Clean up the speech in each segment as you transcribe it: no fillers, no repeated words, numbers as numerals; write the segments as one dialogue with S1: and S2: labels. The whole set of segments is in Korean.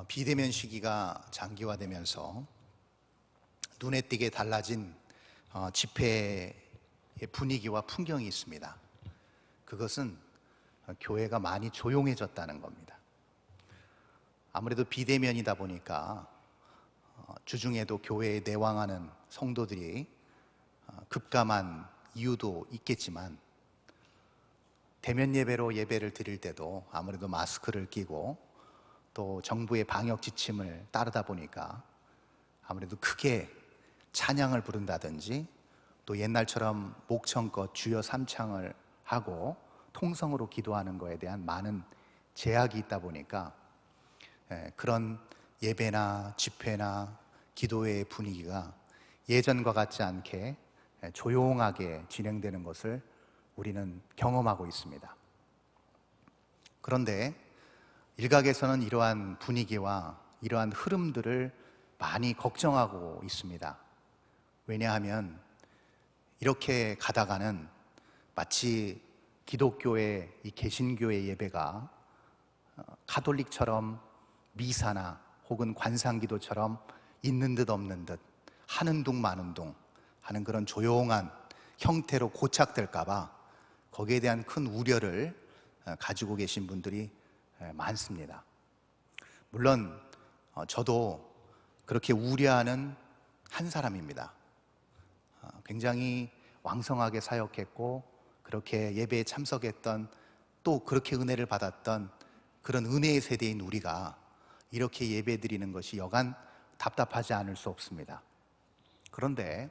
S1: 비대면 시기가 장기화되면서 눈에 띄게 달라진 집회의 분위기와 풍경이 있습니다. 그것은 교회가 많이 조용해졌다는 겁니다. 아무래도 비대면이다 보니까 주중에도 교회에 내왕하는 성도들이 급감한 이유도 있겠지만, 대면 예배로 예배를 드릴 때도 아무래도 마스크를 끼고 또 정부의 방역 지침을 따르다 보니까 아무래도 크게 찬양을 부른다든지 또 옛날처럼 목청껏 주여 삼창을 하고 통성으로 기도하는 것에 대한 많은 제약이 있다 보니까 그런 예배나 집회나 기도회의 분위기가 예전과 같지 않게 조용하게 진행되는 것을 우리는 경험하고 있습니다. 그런데 일각에서는 이러한 분위기와 이러한 흐름들을 많이 걱정하고 있습니다. 왜냐하면 이렇게 가다가는 마치 기독교의 이 개신교의 예배가 가톨릭처럼 미사나 혹은 관상기도처럼 있는 듯 없는 듯 하는 둥 마는 둥 하는 그런 조용한 형태로 고착될까봐 거기에 대한 큰 우려를 가지고 계신 분들이 많습니다. 물론 저도 그렇게 우려하는 한 사람입니다. 굉장히 왕성하게 사역했고 그렇게 예배에 참석했던, 또 그렇게 은혜를 받았던 그런 은혜의 세대인 우리가 이렇게 예배 드리는 것이 여간 답답하지 않을 수 없습니다. 그런데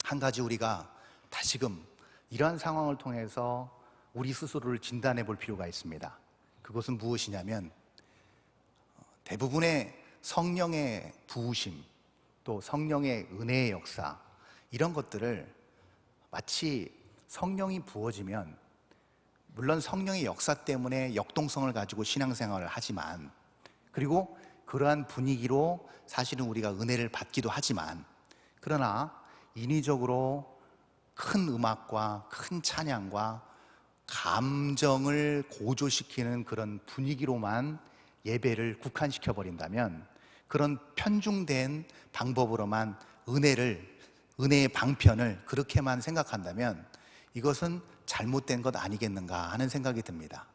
S1: 한 가지 우리가 다시금 이러한 상황을 통해서 우리 스스로를 진단해 볼 필요가 있습니다. 그것은 무엇이냐면, 대부분의 성령의 부으심, 또 성령의 은혜의 역사, 이런 것들을 마치 성령이 부어지면, 물론 성령의 역사 때문에 역동성을 가지고 신앙생활을 하지만, 그리고 그러한 분위기로 사실은 우리가 은혜를 받기도 하지만, 그러나 인위적으로 큰 음악과 큰 찬양과 감정을 고조시키는 그런 분위기로만 예배를 국한시켜 버린다면, 그런 편중된 방법으로만 은혜의 방편을 그렇게만 생각한다면 이것은 잘못된 것 아니겠는가 하는 생각이 듭니다.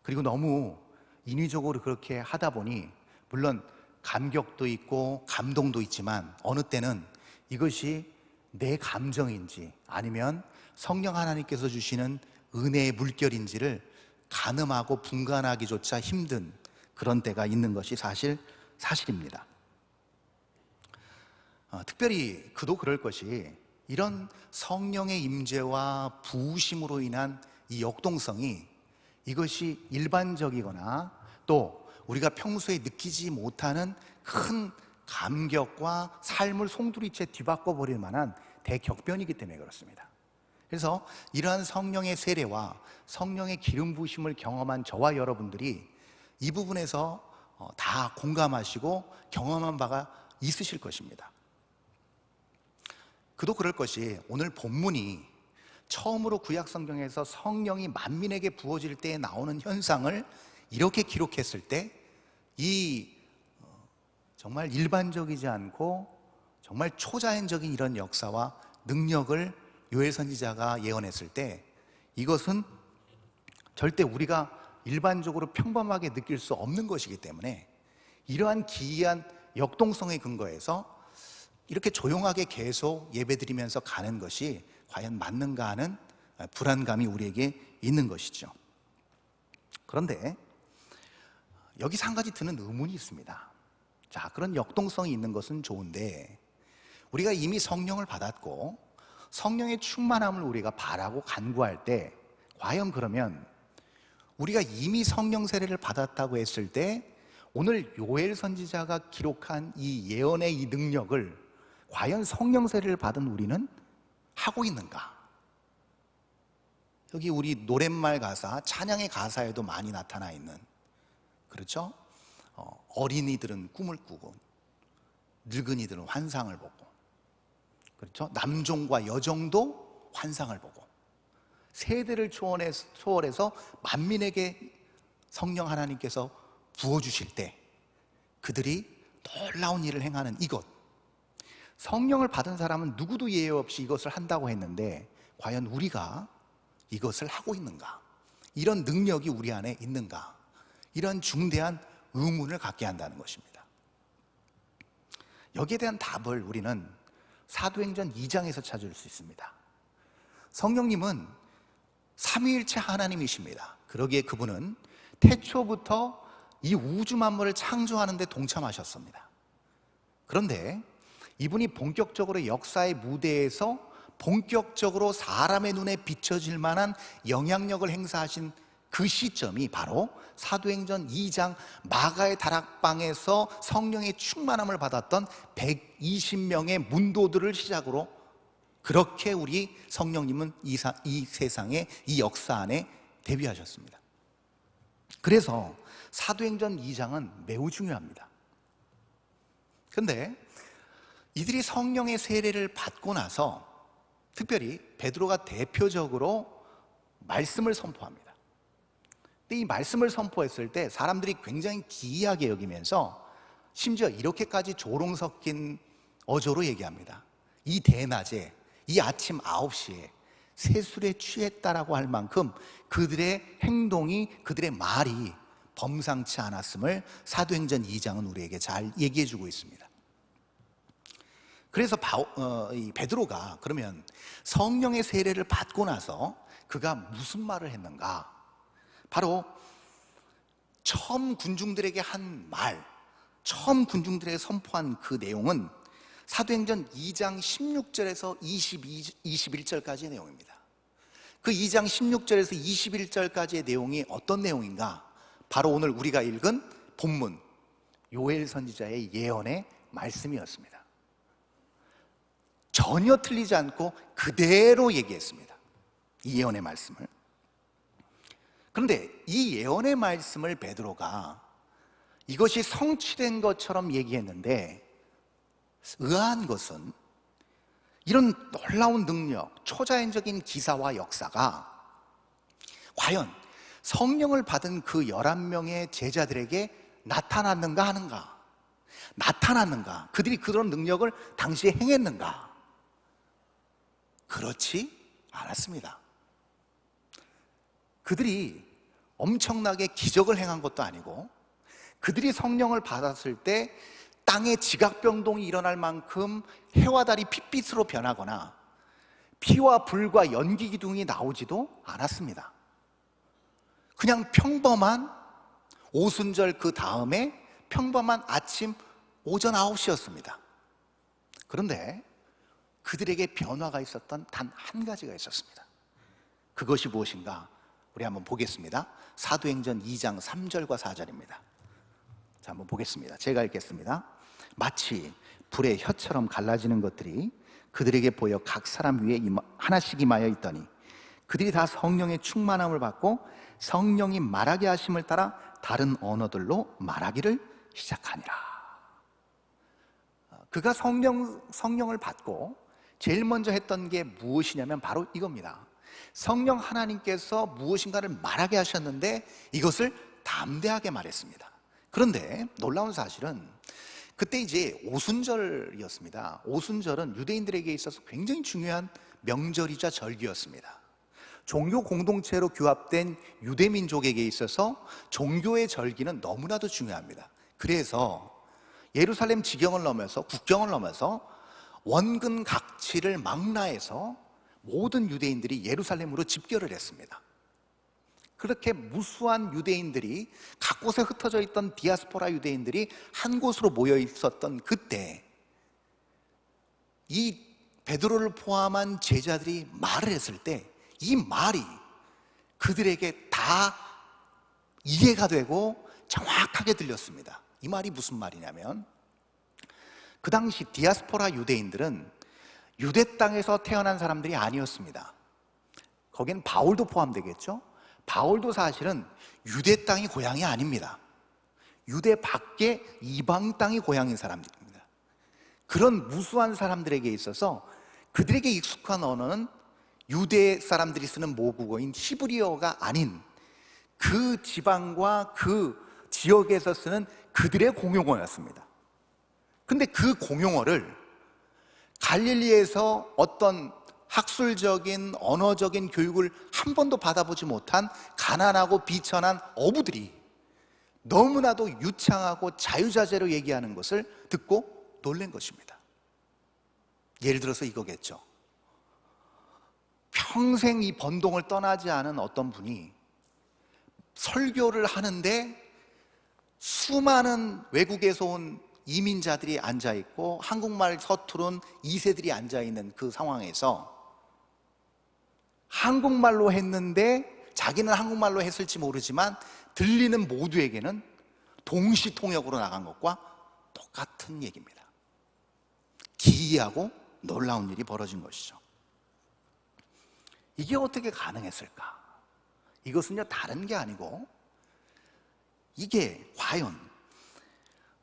S1: 그리고 너무 인위적으로 그렇게 하다 보니 물론 감격도 있고 감동도 있지만, 어느 때는 이것이 내 감정인지 아니면 성령 하나님께서 주시는 은혜의 물결인지를 가늠하고 분간하기조차 힘든 그런 때가 있는 것이 사실입니다. 특별히 그도 그럴 것이, 이런 성령의 임재와 부으심으로 인한 이 역동성이, 이것이 일반적이거나 또 우리가 평소에 느끼지 못하는 큰 감격과 삶을 송두리째 뒤바꿔 버릴 만한 대격변이기 때문에 그렇습니다. 그래서 이러한 성령의 세례와 성령의 기름 부으심을 경험한 저와 여러분들이 이 부분에서 다 공감하시고 경험한 바가 있으실 것입니다. 그도 그럴 것이, 오늘 본문이 처음으로 구약 성경에서 성령이 만민에게 부어질 때에 나오는 현상을 이렇게 기록했을 때, 이 정말 일반적이지 않고 정말 초자연적인 이런 역사와 능력을 요엘 선지자가 예언했을 때, 이것은 절대 우리가 일반적으로 평범하게 느낄 수 없는 것이기 때문에 이러한 기이한 역동성의 근거에서 이렇게 조용하게 계속 예배드리면서 가는 것이 과연 맞는가 하는 불안감이 우리에게 있는 것이죠. 그런데 여기서 한 가지 드는 의문이 있습니다. 자, 그런 역동성이 있는 것은 좋은데, 우리가 이미 성령을 받았고 성령의 충만함을 우리가 바라고 간구할 때, 과연 그러면 우리가 이미 성령 세례를 받았다고 했을 때 오늘 요엘 선지자가 기록한 이 예언의 이 능력을 과연 성령 세례를 받은 우리는 하고 있는가? 여기 우리 노랫말 가사, 찬양의 가사에도 많이 나타나 있는, 그렇죠? 어린이들은 꿈을 꾸고 늙은이들은 환상을 보고, 그렇죠? 남종과 여종도 환상을 보고, 세대를 초월해서 만민에게 성령 하나님께서 부어주실 때 그들이 놀라운 일을 행하는 이것, 성령을 받은 사람은 누구도 예외 없이 이것을 한다고 했는데 과연 우리가 이것을 하고 있는가? 이런 능력이 우리 안에 있는가? 이런 중대한 의문을 갖게 한다는 것입니다. 여기에 대한 답을 우리는 사도행전 2장에서 찾을 수 있습니다. 성령님은 삼위일체 하나님이십니다. 그러기에 그분은 태초부터 이 우주 만물을 창조하는 데 동참하셨습니다. 그런데 이분이 본격적으로 역사의 무대에서 본격적으로 사람의 눈에 비춰질 만한 영향력을 행사하신 그 시점이 바로 사도행전 2장 마가의 다락방에서 성령의 충만함을 받았던 120명의 문도들을 시작으로, 그렇게 우리 성령님은 이 세상에, 이 역사 안에 데뷔하셨습니다. 그래서 사도행전 2장은 매우 중요합니다. 그런데 이들이 성령의 세례를 받고 나서 특별히 베드로가 대표적으로 말씀을 선포합니다. 근데 이 말씀을 선포했을 때 사람들이 굉장히 기이하게 여기면서 심지어 이렇게까지 조롱 섞인 어조로 얘기합니다. 이 대낮에, 이 아침 9시에 세술에 취했다라고 할 만큼 그들의 행동이, 그들의 말이 범상치 않았음을 사도행전 2장은 우리에게 잘 얘기해 주고 있습니다. 그래서 베드로가 그러면 성령의 세례를 받고 나서 그가 무슨 말을 했는가? 바로 처음 군중들에게 한 말, 처음 군중들에게 선포한 그 내용은 사도행전 2장 16절에서 21절까지의 내용입니다. 그 2장 16절에서 21절까지의 내용이 어떤 내용인가? 바로 오늘 우리가 읽은 본문 요엘 선지자의 예언의 말씀이었습니다. 전혀 틀리지 않고 그대로 얘기했습니다, 이 예언의 말씀을. 그런데 이 예언의 말씀을 베드로가 이것이 성취된 것처럼 얘기했는데, 의아한 것은 이런 놀라운 능력, 초자연적인 기사와 역사가 과연 성령을 받은 그 11명의 제자들에게 나타났는가 하는가? 나타났는가? 그들이 그런 능력을 당시에 행했는가? 그렇지 않았습니다. 그들이 엄청나게 기적을 행한 것도 아니고, 그들이 성령을 받았을 때 땅에 지각병동이 일어날 만큼 해와 달이 핏빛으로 변하거나 피와 불과 연기 기둥이 나오지도 않았습니다. 그냥 평범한 오순절 그 다음에 평범한 아침 오전 9시였습니다. 그런데 그들에게 변화가 있었던 단 한 가지가 있었습니다. 그것이 무엇인가? 우리 한번 보겠습니다. 사도행전 2장 3절과 4절입니다. 자, 한번 보겠습니다. 제가 읽겠습니다. 마치 불의 혀처럼 갈라지는 것들이 그들에게 보여 각 사람 위에 하나씩 임하여 있더니 그들이 다 성령의 충만함을 받고 성령이 말하게 하심을 따라 다른 언어들로 말하기를 시작하니라. 그가 성령을 받고 제일 먼저 했던 게 무엇이냐면 바로 이겁니다. 성령 하나님께서 무엇인가를 말하게 하셨는데 이것을 담대하게 말했습니다. 그런데 놀라운 사실은 그때 이제 오순절이었습니다. 오순절은 유대인들에게 있어서 굉장히 중요한 명절이자 절기였습니다. 종교 공동체로 규합된 유대민족에게 있어서 종교의 절기는 너무나도 중요합니다. 그래서 예루살렘 지경을 넘어서, 국경을 넘어서 원근 각지를 망라해서 모든 유대인들이 예루살렘으로 집결을 했습니다. 그렇게 무수한 유대인들이, 각 곳에 흩어져 있던 디아스포라 유대인들이 한 곳으로 모여 있었던 그때 이 베드로를 포함한 제자들이 말을 했을 때 이 말이 그들에게 다 이해가 되고 정확하게 들렸습니다. 이 말이 무슨 말이냐면, 그 당시 디아스포라 유대인들은 유대 땅에서 태어난 사람들이 아니었습니다. 거긴 바울도 포함되겠죠. 바울도 사실은 유대 땅이 고향이 아닙니다. 유대 밖에 이방 땅이 고향인 사람들입니다. 그런 무수한 사람들에게 있어서 그들에게 익숙한 언어는 유대 사람들이 쓰는 모국어인 히브리어가 아닌 그 지방과 그 지역에서 쓰는 그들의 공용어였습니다. 근데 그 공용어를 갈릴리에서 어떤 학술적인 언어적인 교육을 한 번도 받아보지 못한 가난하고 비천한 어부들이 너무나도 유창하고 자유자재로 얘기하는 것을 듣고 놀란 것입니다. 예를 들어서 이거겠죠. 평생 이 번동을 떠나지 않은 어떤 분이 설교를 하는데 수많은 외국에서 온 이민자들이 앉아있고 한국말 서투른 2세들이 앉아있는 그 상황에서 한국말로 했는데 자기는 한국말로 했을지 모르지만 들리는 모두에게는 동시통역으로 나간 것과 똑같은 얘기입니다. 기이하고 놀라운 일이 벌어진 것이죠. 이게 어떻게 가능했을까? 이것은요, 다른 게 아니고 이게 과연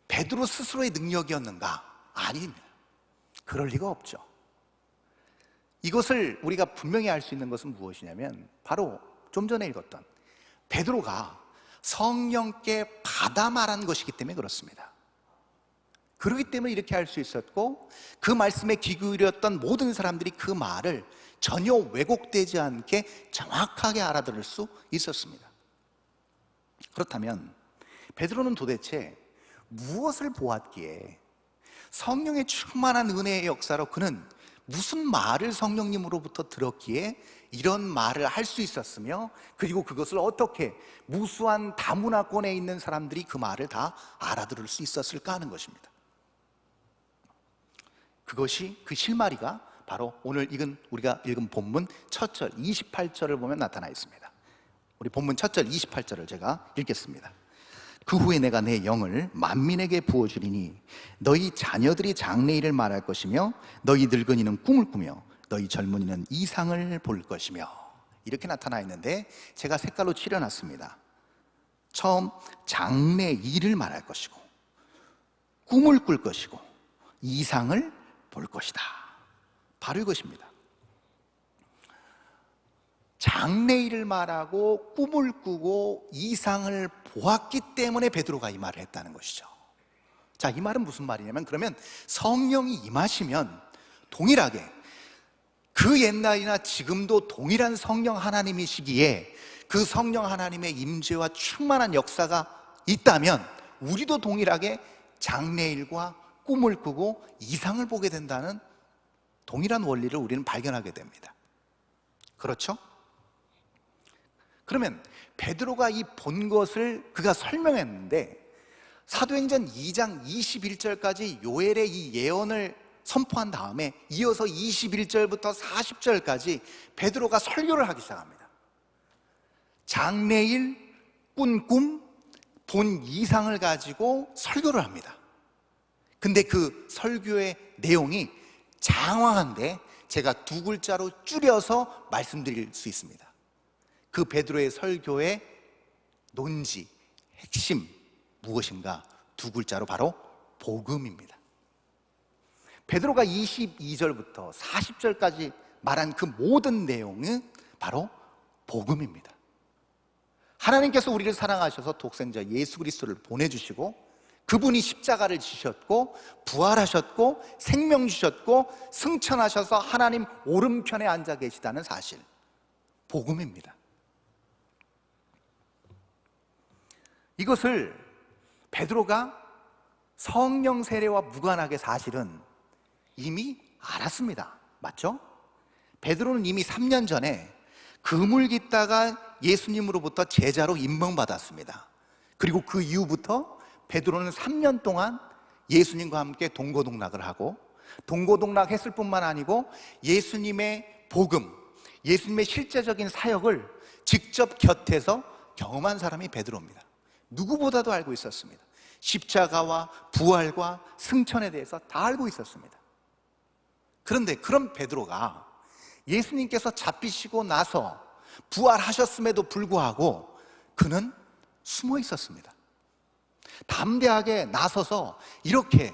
S1: 베드로 스스로의 능력이었는가? 아닙니다. 그럴 리가 없죠. 이것을 우리가 분명히 알 수 있는 것은 무엇이냐면 바로 좀 전에 읽었던 베드로가 성령께 받아 말한 것이기 때문에 그렇습니다. 그렇기 때문에 이렇게 할 수 있었고, 그 말씀에 귀 기울였던 모든 사람들이 그 말을 전혀 왜곡되지 않게 정확하게 알아들을 수 있었습니다. 그렇다면 베드로는 도대체 무엇을 보았기에 성령의 충만한 은혜의 역사로 그는 무슨 말을 성령님으로부터 들었기에 이런 말을 할 수 있었으며, 그리고 그것을 어떻게 무수한 다문화권에 있는 사람들이 그 말을 다 알아들을 수 있었을까 하는 것입니다. 그것이, 그 실마리가 바로 오늘 우리가 읽은 본문 첫 절 28절을 보면 나타나 있습니다. 우리 본문 첫 절 28절을 제가 읽겠습니다. 그 후에 내가 내 영을 만민에게 부어주리니 너희 자녀들이 장래일을 말할 것이며 너희 늙은이는 꿈을 꾸며 너희 젊은이는 이상을 볼 것이며, 이렇게 나타나 있는데 제가 색깔로 칠해놨습니다. 처음 장래일을 말할 것이고 꿈을 꿀 것이고 이상을 볼 것이다. 바로 이것입니다. 장래일을 말하고 꿈을 꾸고 이상을 보았기 때문에 베드로가 이 말을 했다는 것이죠. 자, 이 말은 무슨 말이냐면, 그러면 성령이 임하시면 동일하게 그 옛날이나 지금도 동일한 성령 하나님이시기에 그 성령 하나님의 임재와 충만한 역사가 있다면 우리도 동일하게 장래일과 꿈을 꾸고 이상을 보게 된다는 동일한 원리를 우리는 발견하게 됩니다. 그렇죠? 그러면 베드로가 이 본 것을 그가 설명했는데, 사도행전 2장 21절까지 요엘의 이 예언을 선포한 다음에 이어서 21절부터 40절까지 베드로가 설교를 하기 시작합니다. 장래일, 꾼 꿈, 본 이상을 가지고 설교를 합니다. 근데 그 설교의 내용이 장황한데 제가 두 글자로 줄여서 말씀드릴 수 있습니다. 그 베드로의 설교의 논지, 핵심 무엇인가? 두 글자로 바로 복음입니다. 베드로가 22절부터 40절까지 말한 그 모든 내용은 바로 복음입니다. 하나님께서 우리를 사랑하셔서 독생자 예수 그리스도를 보내주시고 그분이 십자가를 지셨고 부활하셨고 생명 주셨고 승천하셔서 하나님 오른편에 앉아 계시다는 사실, 복음입니다. 이것을 베드로가 성령 세례와 무관하게 사실은 이미 알았습니다. 맞죠? 베드로는 이미 3년 전에 그물 깃다가 예수님으로부터 제자로 임명받았습니다. 그리고 그 이후부터 베드로는 3년 동안 예수님과 함께 동고동락을 하고, 동고동락했을 뿐만 아니고 예수님의 복음, 예수님의 실제적인 사역을 직접 곁에서 경험한 사람이 베드로입니다. 누구보다도 알고 있었습니다. 십자가와 부활과 승천에 대해서 다 알고 있었습니다. 그런데 그런 베드로가 예수님께서 잡히시고 나서 부활하셨음에도 불구하고 그는 숨어 있었습니다. 담대하게 나서서 이렇게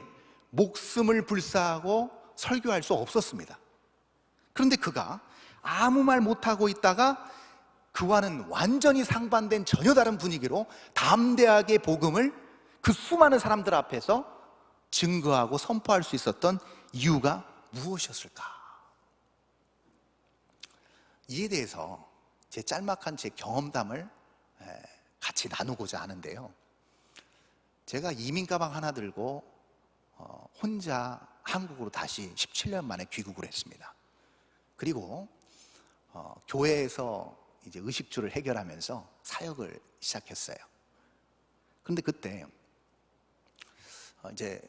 S1: 목숨을 불사하고 설교할 수 없었습니다. 그런데 그가 아무 말 못하고 있다가 그와는 완전히 상반된 전혀 다른 분위기로 담대하게 복음을 그 수많은 사람들 앞에서 증거하고 선포할 수 있었던 이유가 무엇이었을까? 이에 대해서 제 짤막한 제 경험담을 같이 나누고자 하는데요. 제가 이민 가방 하나 들고 혼자 한국으로 다시 17년 만에 귀국을 했습니다. 그리고 교회에서 이제 의식주를 해결하면서 사역을 시작했어요. 그런데 그때 이제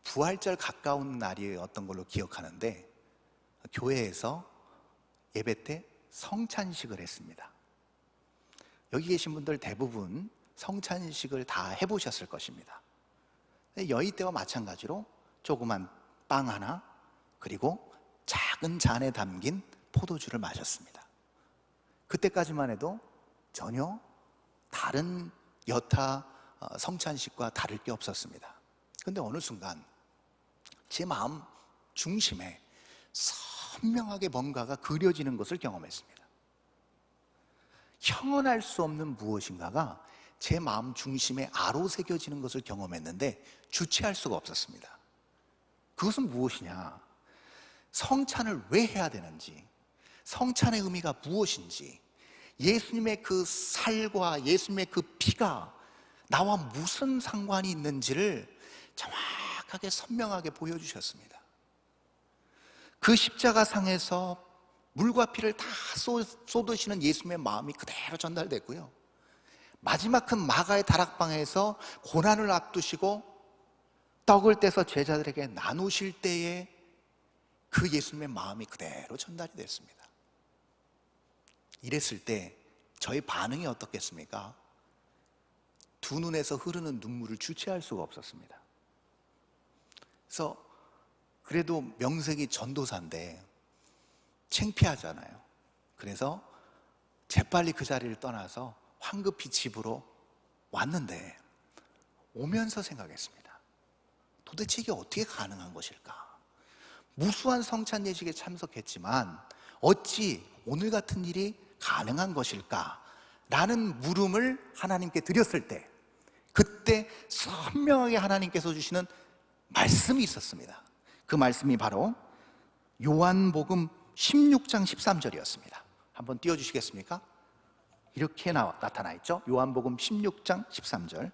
S1: 부활절 가까운 날이었던 걸로 기억하는데 교회에서 예배 때 성찬식을 했습니다. 여기 계신 분들 대부분 성찬식을 다 해보셨을 것입니다. 여의 때와 마찬가지로 조그만 빵 하나 그리고 작은 잔에 담긴 포도주를 마셨습니다. 그때까지만 해도 전혀 다른 여타 성찬식과 다를 게 없었습니다. 그런데 어느 순간 제 마음 중심에 선명하게 뭔가가 그려지는 것을 경험했습니다. 형언할 수 없는 무엇인가가 제 마음 중심에 아로새겨지는 것을 경험했는데 주체할 수가 없었습니다. 그것은 무엇이냐? 성찬을 왜 해야 되는지, 성찬의 의미가 무엇인지, 예수님의 그 살과 예수님의 그 피가 나와 무슨 상관이 있는지를 정확하게 선명하게 보여주셨습니다. 그 십자가상에서 물과 피를 다 쏟으시는 예수님의 마음이 그대로 전달됐고요. 마지막 큰 마가의 다락방에서 고난을 앞두시고 떡을 떼서 제자들에게 나누실 때에 그 예수님의 마음이 그대로 전달이 됐습니다. 이랬을 때 저의 반응이 어떻겠습니까? 두 눈에서 흐르는 눈물을 주체할 수가 없었습니다. 그래서 그래도 명색이 전도사인데 창피하잖아요. 그래서 재빨리 그 자리를 떠나서 황급히 집으로 왔는데 오면서 생각했습니다. 도대체 이게 어떻게 가능한 것일까? 무수한 성찬 예식에 참석했지만 어찌 오늘 같은 일이 가능한 것일까? 라는 물음을 하나님께 드렸을 때 그때 선명하게 하나님께서 주시는 말씀이 있었습니다. 그 말씀이 바로 요한복음 16장 13절이었습니다. 한번 띄워주시겠습니까? 이렇게 나타나 있죠. 요한복음 16장 13절.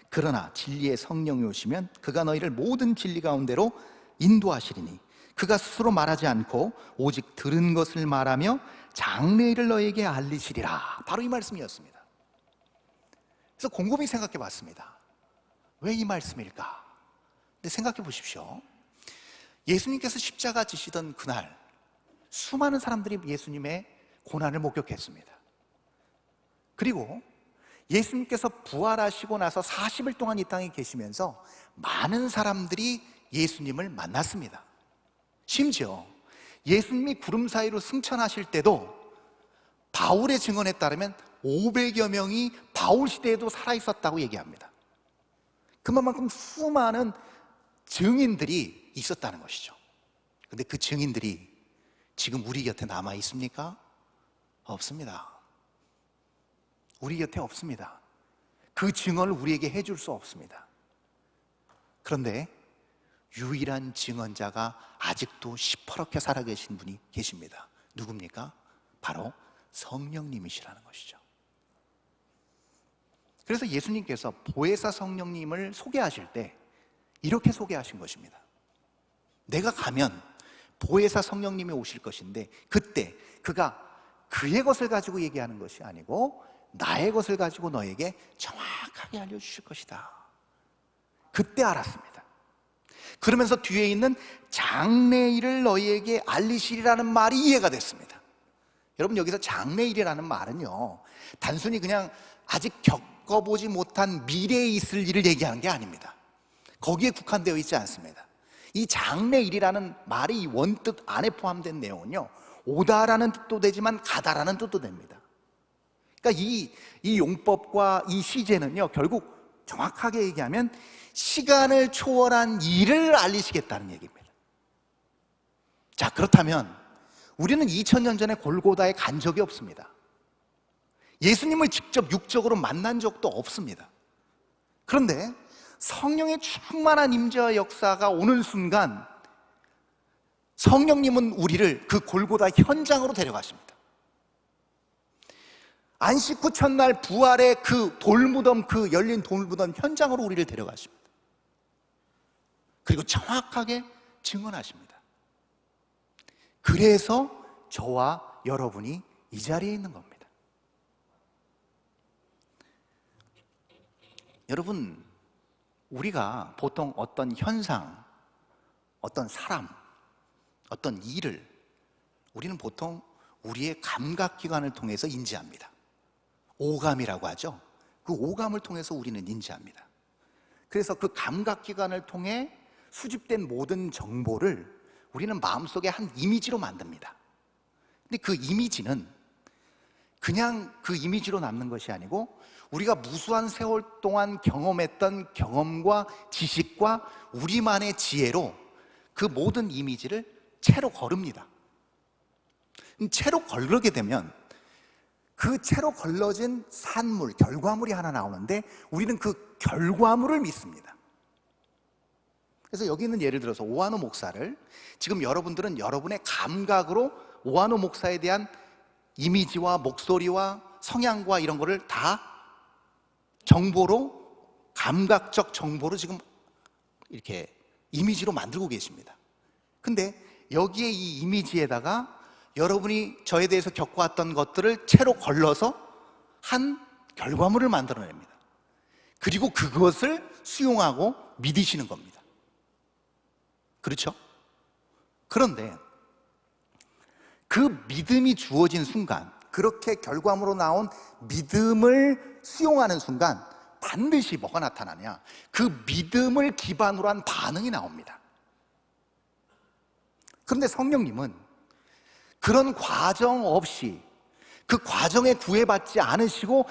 S1: 그러나 진리의 성령이 오시면 그가 너희를 모든 진리 가운데로 인도하시리니 그가 스스로 말하지 않고 오직 들은 것을 말하며 장래일을 너희에게 알리시리라. 바로 이 말씀이었습니다. 그래서 곰곰이 생각해 봤습니다. 왜 이 말씀일까? 근데 생각해 보십시오. 예수님께서 십자가 지시던 그날 수많은 사람들이 예수님의 고난을 목격했습니다. 그리고 예수님께서 부활하시고 나서 40일 동안 이 땅에 계시면서 많은 사람들이 예수님을 만났습니다. 심지어 예수님이 구름 사이로 승천하실 때도 바울의 증언에 따르면 500여 명이 바울 시대에도 살아있었다고 얘기합니다. 그만큼 수많은 증인들이 있었다는 것이죠. 그런데 그 증인들이 지금 우리 곁에 남아 있습니까? 없습니다. 우리 곁에 없습니다. 그 증언을 우리에게 해줄 수 없습니다. 그런데 유일한 증언자가 아직도 시퍼렇게 살아계신 분이 계십니다. 누굽니까? 바로 성령님이시라는 것이죠. 그래서 예수님께서 보혜사 성령님을 소개하실 때 이렇게 소개하신 것입니다. 내가 가면 보혜사 성령님이 오실 것인데 그때 그가 그의 것을 가지고 얘기하는 것이 아니고 나의 것을 가지고 너에게 정확하게 알려주실 것이다. 그때 알았습니다. 그러면서 뒤에 있는 장래일을 너희에게 알리시리라는 말이 이해가 됐습니다. 여러분, 여기서 장래일이라는 말은요, 단순히 그냥 아직 겪어보지 못한 미래에 있을 일을 얘기하는 게 아닙니다. 거기에 국한되어 있지 않습니다. 이 장래일이라는 말이 이 원뜻 안에 포함된 내용은요, 오다라는 뜻도 되지만 가다라는 뜻도 됩니다. 그러니까 이 용법과 이 시제는요, 결국 정확하게 얘기하면 시간을 초월한 일을 알리시겠다는 얘기입니다. 자, 그렇다면 우리는 2000년 전에 골고다에 간 적이 없습니다. 예수님을 직접 육적으로 만난 적도 없습니다. 그런데 성령의 충만한 임재와 역사가 오는 순간 성령님은 우리를 그 골고다 현장으로 데려가십니다. 안식 후 첫날 부활의 그 돌무덤, 그 열린 돌무덤 현장으로 우리를 데려가십니다. 그리고 정확하게 증언하십니다. 그래서 저와 여러분이 이 자리에 있는 겁니다. 여러분, 우리가 보통 어떤 현상, 어떤 사람, 어떤 일을 우리는 보통 우리의 감각기관을 통해서 인지합니다. 오감이라고 하죠. 그 오감을 통해서 우리는 인지합니다. 그래서 그 감각기관을 통해 수집된 모든 정보를 우리는 마음속에 한 이미지로 만듭니다. 근데 그 이미지는 그냥 그 이미지로 남는 것이 아니고 우리가 무수한 세월 동안 경험했던 경험과 지식과 우리만의 지혜로 그 모든 이미지를 채로 거릅니다. 채로 거르게 되면 그 채로 걸러진 산물, 결과물이 하나 나오는데 우리는 그 결과물을 믿습니다. 그래서 여기 있는 예를 들어서 오하노 목사를 지금 여러분들은 여러분의 감각으로 오하노 목사에 대한 이미지와 목소리와 성향과 이런 거를 다 정보로, 감각적 정보로 지금 이렇게 이미지로 만들고 계십니다. 근데 여기에 이 이미지에다가 여러분이 저에 대해서 겪어왔던 것들을 채로 걸러서 한 결과물을 만들어냅니다. 그리고 그것을 수용하고 믿으시는 겁니다. 그렇죠? 그런데 그 믿음이 주어진 순간, 그렇게 결과물로 나온 믿음을 수용하는 순간 반드시 뭐가 나타나냐? 그 믿음을 기반으로 한 반응이 나옵니다. 그런데 성령님은 그런 과정 없이, 그 과정에 구애받지 않으시고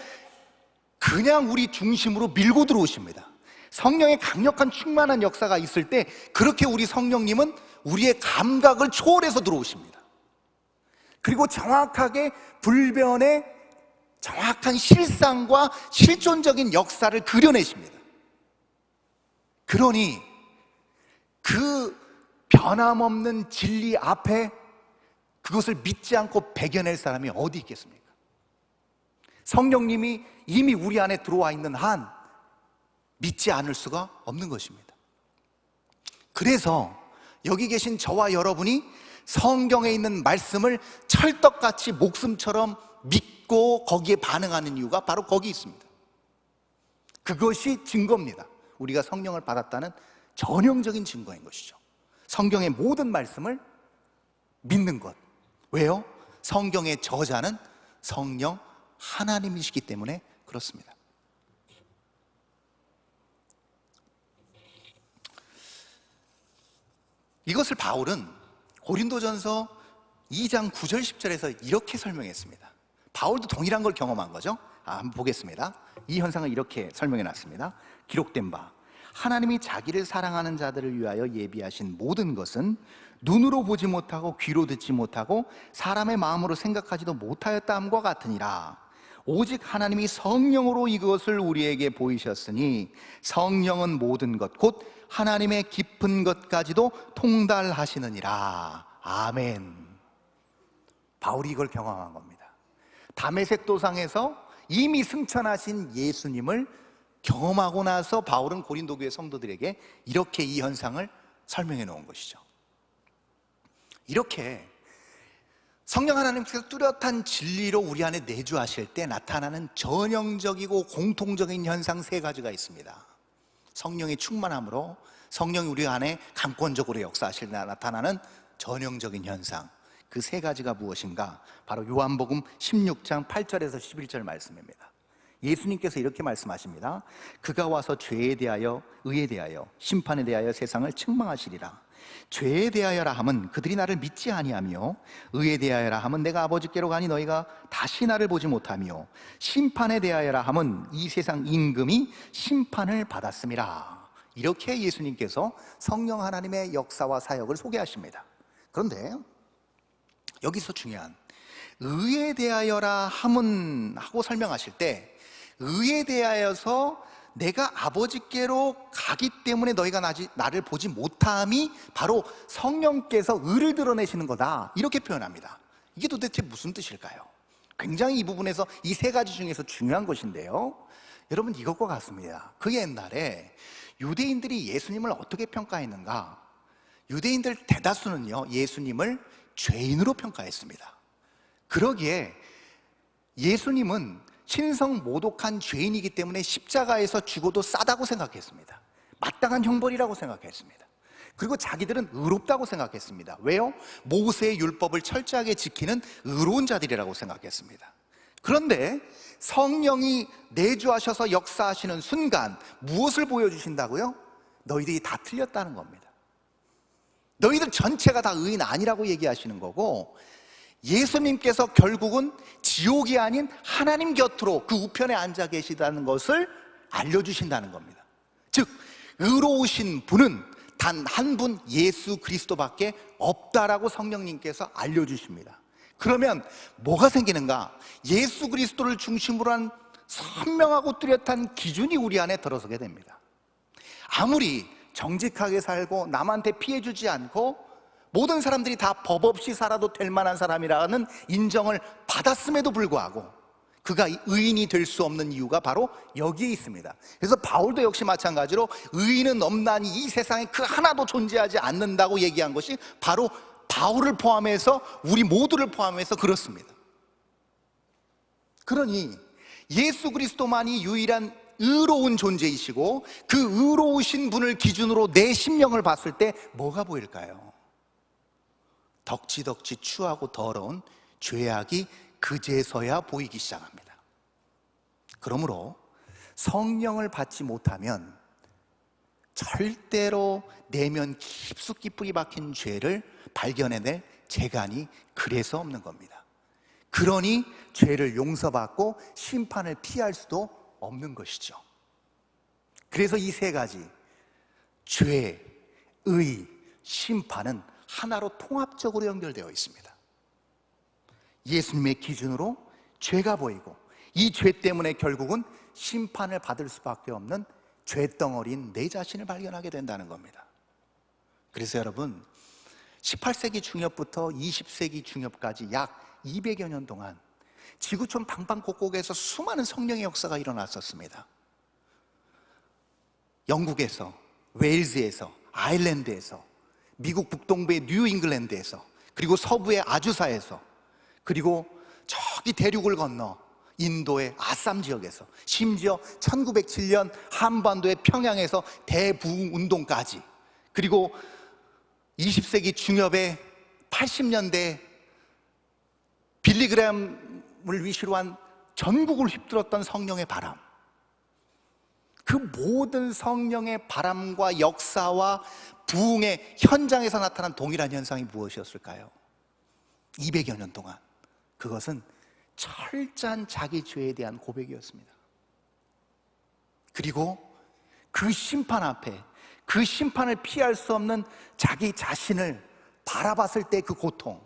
S1: 그냥 우리 중심으로 밀고 들어오십니다. 성령의 강력한 충만한 역사가 있을 때 그렇게 우리 성령님은 우리의 감각을 초월해서 들어오십니다. 그리고 정확하게 불변의 정확한 실상과 실존적인 역사를 그려내십니다. 그러니 그 변함없는 진리 앞에 그것을 믿지 않고 배겨낼 사람이 어디 있겠습니까? 성령님이 이미 우리 안에 들어와 있는 한 믿지 않을 수가 없는 것입니다. 그래서 여기 계신 저와 여러분이 성경에 있는 말씀을 찰떡같이 목숨처럼 믿고 거기에 반응하는 이유가 바로 거기 있습니다. 그것이 증거입니다. 우리가 성령을 받았다는 전형적인 증거인 것이죠. 성경의 모든 말씀을 믿는 것. 왜요? 성경의 저자는 성령 하나님이시기 때문에 그렇습니다. 이것을 바울은 고린도전서 2장 9절 10절에서 이렇게 설명했습니다. 바울도 동일한 걸 경험한 거죠. 한번 보겠습니다. 이 현상을 이렇게 설명해 놨습니다. 기록된 바 하나님이 자기를 사랑하는 자들을 위하여 예비하신 모든 것은 눈으로 보지 못하고 귀로 듣지 못하고 사람의 마음으로 생각하지도 못하였다 함과 같으니라. 오직 하나님이 성령으로 이것을 우리에게 보이셨으니 성령은 모든 것 곧 하나님의 깊은 것까지도 통달하시느니라. 아멘. 바울이 이걸 경험한 겁니다. 다메섹 도상에서 이미 승천하신 예수님을 경험하고 나서 바울은 고린도 교회 성도들에게 이렇게 이 현상을 설명해 놓은 것이죠. 이렇게 성령 하나님께서 뚜렷한 진리로 우리 안에 내주하실 때 나타나는 전형적이고 공통적인 현상 세 가지가 있습니다. 성령의 충만함으로 성령이 우리 안에 감권적으로 역사하실 때 나타나는 전형적인 현상, 그 세 가지가 무엇인가? 바로 요한복음 16장 8절에서 11절 말씀입니다. 예수님께서 이렇게 말씀하십니다. 그가 와서 죄에 대하여, 의에 대하여, 심판에 대하여 세상을 책망하시리라. 죄에 대하여라 함은 그들이 나를 믿지 아니하며, 의에 대하여라 함은 내가 아버지께로 가니 너희가 다시 나를 보지 못하며, 심판에 대하여라 함은 이 세상 임금이 심판을 받았음이라. 이렇게 예수님께서 성령 하나님의 역사와 사역을 소개하십니다. 그런데 여기서 중요한, 의에 대하여라 함은 하고 설명하실 때, 의에 대하여서 내가 아버지께로 가기 때문에 너희가 나를 보지 못함이 바로 성령께서 의를 드러내시는 거다, 이렇게 표현합니다. 이게 도대체 무슨 뜻일까요? 굉장히 이 부분에서 이 세 가지 중에서 중요한 것인데요, 여러분, 이것과 같습니다. 그 옛날에 유대인들이 예수님을 어떻게 평가했는가? 유대인들 대다수는요, 예수님을 죄인으로 평가했습니다. 그러기에 예수님은 신성 모독한 죄인이기 때문에 십자가에서 죽어도 싸다고 생각했습니다. 마땅한 형벌이라고 생각했습니다. 그리고 자기들은 의롭다고 생각했습니다. 왜요? 모세의 율법을 철저하게 지키는 의로운 자들이라고 생각했습니다. 그런데 성령이 내주하셔서 역사하시는 순간 무엇을 보여주신다고요? 너희들이 다 틀렸다는 겁니다. 너희들 전체가 다 의인 아니라고 얘기하시는 거고, 예수님께서 결국은 지옥이 아닌 하나님 곁으로 그 우편에 앉아 계시다는 것을 알려주신다는 겁니다. 즉, 의로우신 분은 단 한 분 예수 그리스도밖에 없다라고 성령님께서 알려주십니다. 그러면 뭐가 생기는가? 예수 그리스도를 중심으로 한 선명하고 뚜렷한 기준이 우리 안에 들어서게 됩니다. 아무리 정직하게 살고 남한테 피해주지 않고 모든 사람들이 다 법 없이 살아도 될 만한 사람이라는 인정을 받았음에도 불구하고 그가 의인이 될 수 없는 이유가 바로 여기에 있습니다. 그래서 바울도 역시 마찬가지로 의인은 없나니 이 세상에 그 하나도 존재하지 않는다고 얘기한 것이 바로 바울을 포함해서 우리 모두를 포함해서 그렇습니다. 그러니 예수 그리스도만이 유일한 의로운 존재이시고 그 의로우신 분을 기준으로 내 심령을 봤을 때 뭐가 보일까요? 덕지덕지 추하고 더러운 죄악이 그제서야 보이기 시작합니다. 그러므로 성령을 받지 못하면 절대로 내면 깊숙이 뿌리 박힌 죄를 발견해낼 재간이 그래서 없는 겁니다. 그러니 죄를 용서받고 심판을 피할 수도 없는 것이죠. 그래서 이 세 가지, 죄, 의, 심판은 하나로 통합적으로 연결되어 있습니다. 예수님의 기준으로 죄가 보이고 이 죄 때문에 결국은 심판을 받을 수밖에 없는 죄덩어리인 내 자신을 발견하게 된다는 겁니다. 그래서 여러분, 18세기 중엽부터 20세기 중엽까지 약 200여 년 동안 지구촌 방방곡곡에서 수많은 성령의 역사가 일어났었습니다. 영국에서, 웨일즈에서, 아일랜드에서, 미국 북동부의 뉴 잉글랜드에서, 그리고 서부의 아주사에서, 그리고 저기 대륙을 건너 인도의 아쌈 지역에서, 심지어 1907년 한반도의 평양에서 대부흥 운동까지, 그리고 20세기 중엽의 80년대 빌리그램을 위시로 한 전국을 휩들었던 성령의 바람, 그 모든 성령의 바람과 역사와 부흥의 현장에서 나타난 동일한 현상이 무엇이었을까요? 200여 년 동안 그것은 철저한 자기 죄에 대한 고백이었습니다. 그리고 그 심판 앞에, 그 심판을 피할 수 없는 자기 자신을 바라봤을 때 그 고통,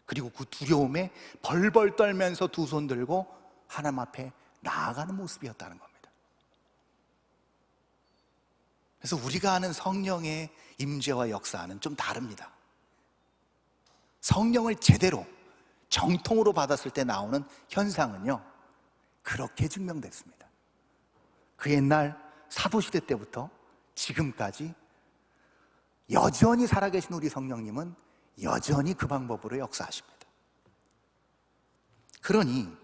S1: 그리고 그 두려움에 벌벌 떨면서 두 손 들고 하나님 앞에 나아가는 모습이었다는 겁니다. 그래서 우리가 아는 성령의 임재와 역사는 좀 다릅니다. 성령을 제대로 정통으로 받았을 때 나오는 현상은요, 그렇게 증명됐습니다. 그 옛날 사도시대 때부터 지금까지 여전히 살아계신 우리 성령님은 여전히 그 방법으로 역사하십니다. 그러니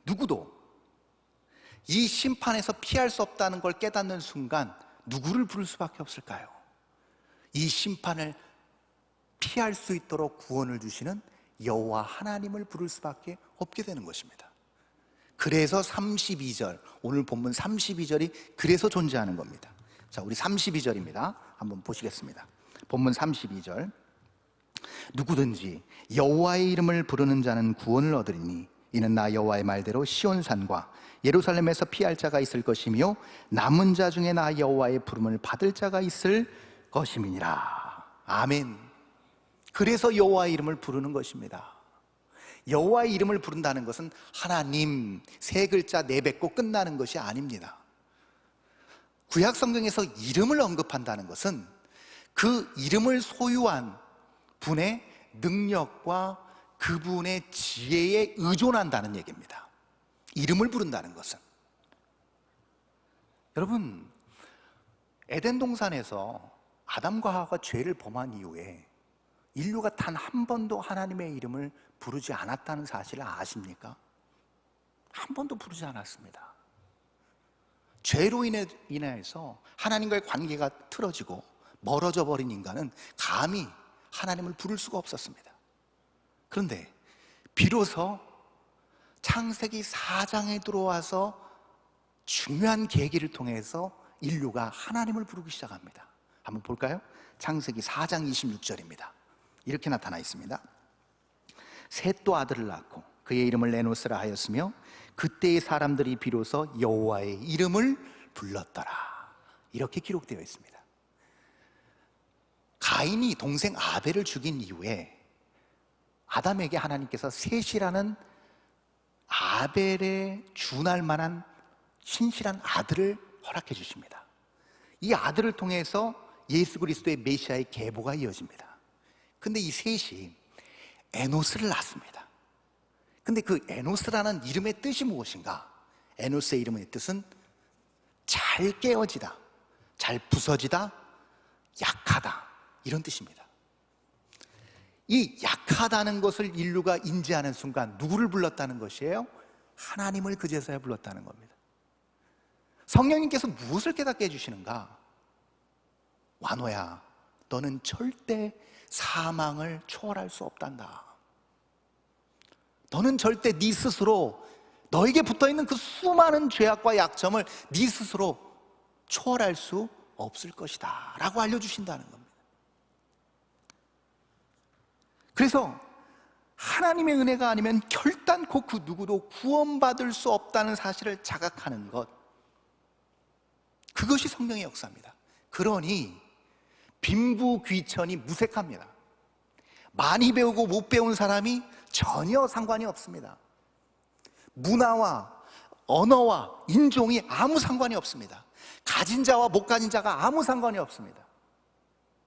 S1: 누구도 이 심판에서 피할 수 없다는 걸 깨닫는 순간 누구를 부를 수밖에 없을까요? 이 심판을 피할 수 있도록 구원을 주시는 여호와 하나님을 부를 수밖에 없게 되는 것입니다. 그래서 32절, 오늘 본문 32절이 그래서 존재하는 겁니다. 자, 우리 32절입니다. 한번 보시겠습니다. 본문 32절. 누구든지 여호와의 이름을 부르는 자는 구원을 얻으리니 이는 나 여호와의 말대로 시온산과 예루살렘에서 피할 자가 있을 것이며 남은 자 중에 나 여호와의 부름을 받을 자가 있을 것임이니라. 아멘. 그래서 여호와의 이름을 부르는 것입니다. 여호와의 이름을 부른다는 것은 하나님 세 글자 내뱉고 끝나는 것이 아닙니다. 구약 성경에서 이름을 언급한다는 것은 그 이름을 소유한 분의 능력과 그분의 지혜에 의존한다는 얘기입니다. 이름을 부른다는 것은. 여러분, 에덴 동산에서 아담과 하와가 죄를 범한 이후에 인류가 단 한 번도 하나님의 이름을 부르지 않았다는 사실을 아십니까? 한 번도 부르지 않았습니다. 죄로 인해서 하나님과의 관계가 틀어지고 멀어져 버린 인간은 감히 하나님을 부를 수가 없었습니다. 그런데 비로소 창세기 4장에 들어와서 중요한 계기를 통해서 인류가 하나님을 부르기 시작합니다. 한번 볼까요? 창세기 4장 26절입니다. 이렇게 나타나 있습니다. 셋도 아들을 낳고 그의 이름을 에노스라 하였으며 그때의 사람들이 비로소 여호와의 이름을 불렀더라. 이렇게 기록되어 있습니다. 가인이 동생 아벨을 죽인 이후에 아담에게 하나님께서 셋이라는 아벨에 준할 만한 신실한 아들을 허락해 주십니다. 이 아들을 통해서 예수 그리스도의 메시아의 계보가 이어집니다. 근데 이 셋이 에노스를 낳습니다. 근데 그 에노스라는 이름의 뜻이 무엇인가? 에노스의 이름의 뜻은 잘 깨어지다, 잘 부서지다, 약하다, 이런 뜻입니다. 이 약하다는 것을 인류가 인지하는 순간 누구를 불렀다는 것이에요? 하나님을 그제서야 불렀다는 겁니다. 성령님께서 무엇을 깨닫게 해주시는가? 완호야, 너는 절대 사망을 초월할 수 없단다. 너는 절대 네 스스로 너에게 붙어있는 그 수많은 죄악과 약점을 네 스스로 초월할 수 없을 것이다 라고 알려주신다는 겁니다. 그래서 하나님의 은혜가 아니면 결단코 그 누구도 구원받을 수 없다는 사실을 자각하는 것, 그것이 성령의 역사입니다. 그러니 빈부귀천이 무색합니다. 많이 배우고 못 배운 사람이 전혀 상관이 없습니다. 문화와 언어와 인종이 아무 상관이 없습니다. 가진 자와 못 가진 자가 아무 상관이 없습니다.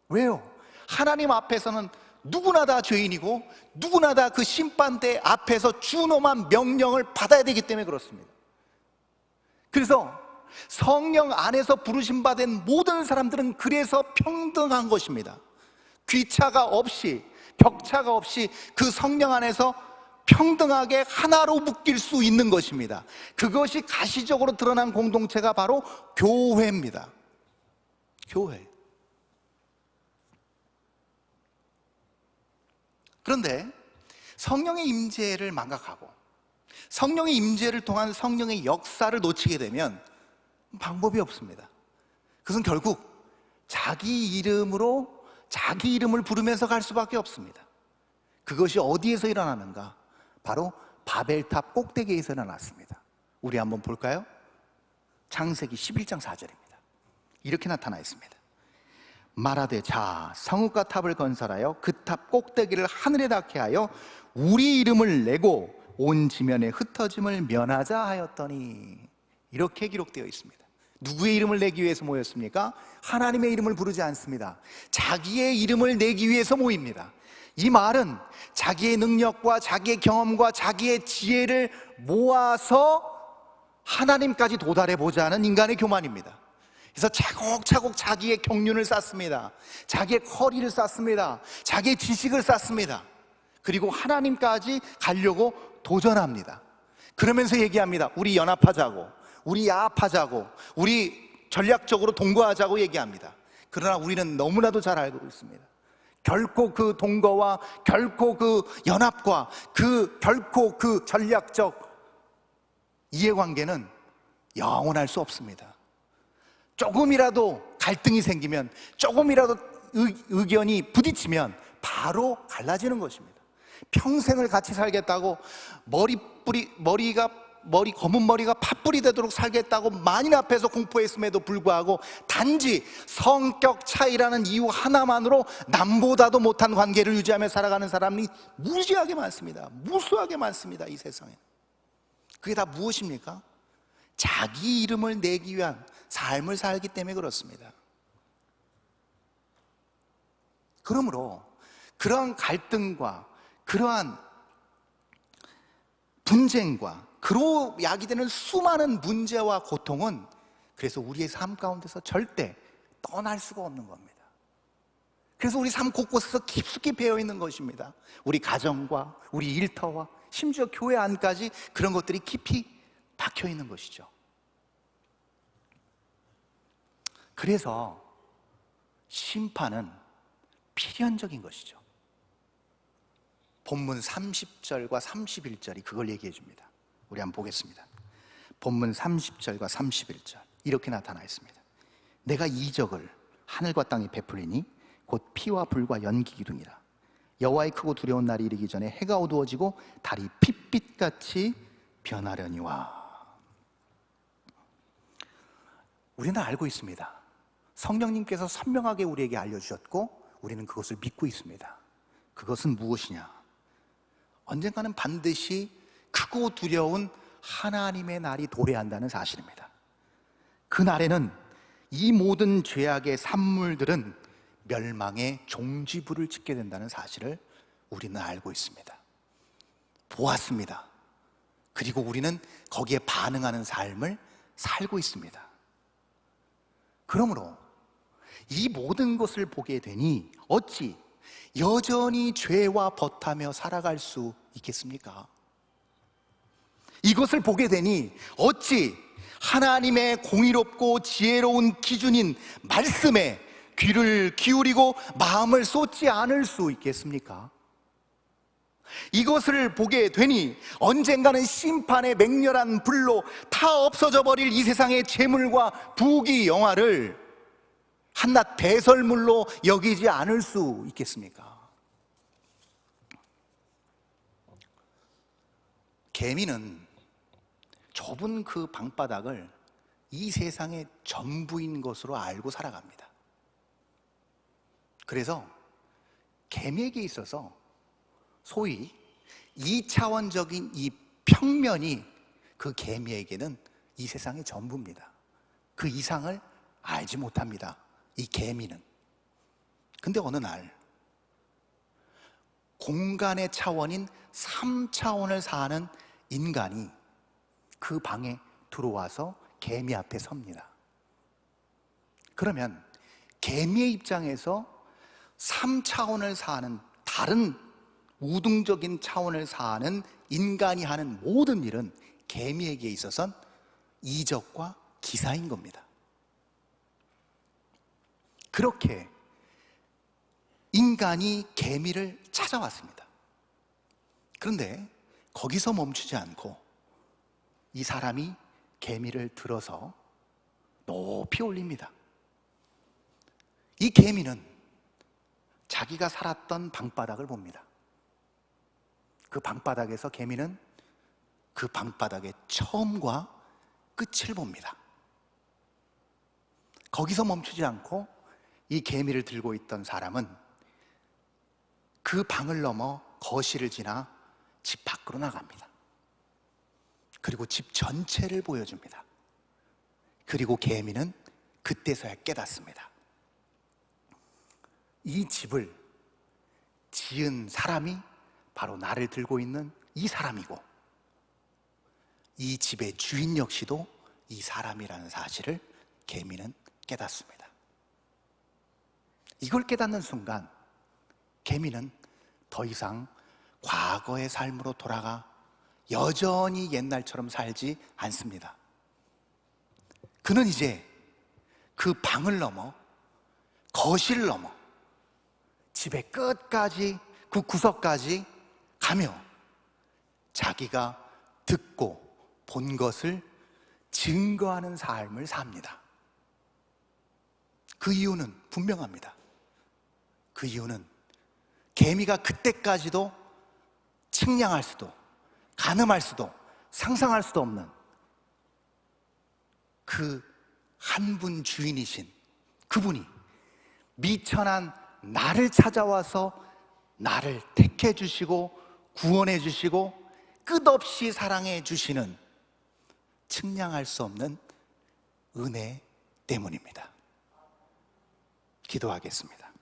S1: 왜요? 하나님 앞에서는 누구나 다 죄인이고 누구나 다 그 심판대 앞에서 준엄한 명령을 받아야 되기 때문에 그렇습니다. 그래서 성령 안에서 부르심받은 모든 사람들은 그래서 평등한 것입니다. 귀차가 없이, 격차가 없이 그 성령 안에서 평등하게 하나로 묶일 수 있는 것입니다. 그것이 가시적으로 드러난 공동체가 바로 교회입니다. 교회. 그런데 성령의 임재를 망각하고 성령의 임재를 통한 성령의 역사를 놓치게 되면 방법이 없습니다. 그것은 결국 자기 이름으로 자기 이름을 부르면서 갈 수밖에 없습니다. 그것이 어디에서 일어나는가? 바로 바벨탑 꼭대기에서 일어났습니다. 우리 한번 볼까요? 창세기 11장 4절입니다. 이렇게 나타나 있습니다. 말하되 자 성읍과 탑을 건설하여 그 탑 꼭대기를 하늘에 닿게 하여 우리 이름을 내고 온 지면에 흩어짐을 면하자 하였더니, 이렇게 기록되어 있습니다. 누구의 이름을 내기 위해서 모였습니까? 하나님의 이름을 부르지 않습니다. 자기의 이름을 내기 위해서 모입니다. 이 말은 자기의 능력과 자기의 경험과 자기의 지혜를 모아서 하나님까지 도달해 보자는 인간의 교만입니다. 그래서 차곡차곡 자기의 경륜을 쌓습니다. 자기의 커리를 쌓습니다. 자기의 지식을 쌓습니다. 그리고 하나님까지 가려고 도전합니다. 그러면서 얘기합니다. 우리 연합하자고, 우리 야합하자고, 우리 전략적으로 동거하자고 얘기합니다. 그러나 우리는 너무나도 잘 알고 있습니다. 결코 그 동거와 결코 그 연합과 결코 그 전략적 이해관계는 영원할 수 없습니다. 조금이라도 갈등이 생기면, 조금이라도 의견이 부딪히면 바로 갈라지는 것입니다. 평생을 같이 살겠다고 머리가 검은 머리가 팥불이 되도록 살겠다고 만인 앞에서 공포했음에도 불구하고 단지 성격 차이라는 이유 하나만으로 남보다도 못한 관계를 유지하며 살아가는 사람이 무지하게 많습니다. 무수하게 많습니다. 이 세상에. 그게 다 무엇입니까? 자기 이름을 내기 위한 삶을 살기 때문에 그렇습니다. 그러므로 그러한 갈등과 그러한 분쟁과 그로 야기되는 수많은 문제와 고통은 그래서 우리의 삶 가운데서 절대 떠날 수가 없는 겁니다. 그래서 우리 삶 곳곳에서 깊숙이 배어 있는 것입니다. 우리 가정과 우리 일터와 심지어 교회 안까지 그런 것들이 깊이 박혀 있는 것이죠. 그래서 심판은 필연적인 것이죠. 본문 30절과 31절이 그걸 얘기해 줍니다. 우리 한번 보겠습니다. 본문 30절과 31절 이렇게 나타나 있습니다. 내가 이적을 하늘과 땅에 베풀리니 곧 피와 불과 연기 기둥이라. 여호와의 크고 두려운 날이 이르기 전에 해가 어두워지고 달이 핏빛같이 변하려니와. 우리는 알고 있습니다. 성령님께서 선명하게 우리에게 알려주셨고 우리는 그것을 믿고 있습니다. 그것은 무엇이냐? 언젠가는 반드시 크고 두려운 하나님의 날이 도래한다는 사실입니다. 그 날에는 이 모든 죄악의 산물들은 멸망의 종지부를 찍게 된다는 사실을 우리는 알고 있습니다. 보았습니다. 그리고 우리는 거기에 반응하는 삶을 살고 있습니다. 그러므로 이 모든 것을 보게 되니 어찌 여전히 죄와 벗하며 살아갈 수 있겠습니까? 이것을 보게 되니 어찌 하나님의 공의롭고 지혜로운 기준인 말씀에 귀를 기울이고 마음을 쏟지 않을 수 있겠습니까? 이것을 보게 되니 언젠가는 심판의 맹렬한 불로 타 없어져 버릴 이 세상의 재물과 부귀 영화를 한낱 배설물로 여기지 않을 수 있겠습니까? 개미는 좁은 그 방바닥을 이 세상의 전부인 것으로 알고 살아갑니다. 그래서 개미에게 있어서 소위 2차원적인 이 평면이 그 개미에게는 이 세상의 전부입니다. 그 이상을 알지 못합니다. 이 개미는. 근데 어느 날 공간의 차원인 3차원을 사는 인간이 그 방에 들어와서 개미 앞에 섭니다. 그러면 개미의 입장에서 3차원을 사는 다른 우등적인 차원을 사는 인간이 하는 모든 일은 개미에게 있어서는 이적과 기사인 겁니다. 그렇게 인간이 개미를 찾아왔습니다. 그런데 거기서 멈추지 않고 이 사람이 개미를 들어서 높이 올립니다. 이 개미는 자기가 살았던 방바닥을 봅니다. 그 방바닥에서 개미는 그 방바닥의 처음과 끝을 봅니다. 거기서 멈추지 않고 이 개미를 들고 있던 사람은 그 방을 넘어 거실을 지나 집 밖으로 나갑니다. 그리고 집 전체를 보여줍니다. 그리고 개미는 그때서야 깨닫습니다. 이 집을 지은 사람이 바로 나를 들고 있는 이 사람이고, 이 집의 주인 역시도 이 사람이라는 사실을 개미는 깨닫습니다. 이걸 깨닫는 순간 개미는 더 이상 과거의 삶으로 돌아가 여전히 옛날처럼 살지 않습니다. 그는 이제 그 방을 넘어 거실을 넘어 집의 끝까지 그 구석까지 가며 자기가 듣고 본 것을 증거하는 삶을 삽니다. 그 이유는 분명합니다. 그 이유는 개미가 그때까지도 측량할 수도 가늠할 수도 상상할 수도 없는 그 한 분 주인이신 그분이 미천한 나를 찾아와서 나를 택해 주시고 구원해 주시고 끝없이 사랑해 주시는 측량할 수 없는 은혜 때문입니다. 기도하겠습니다.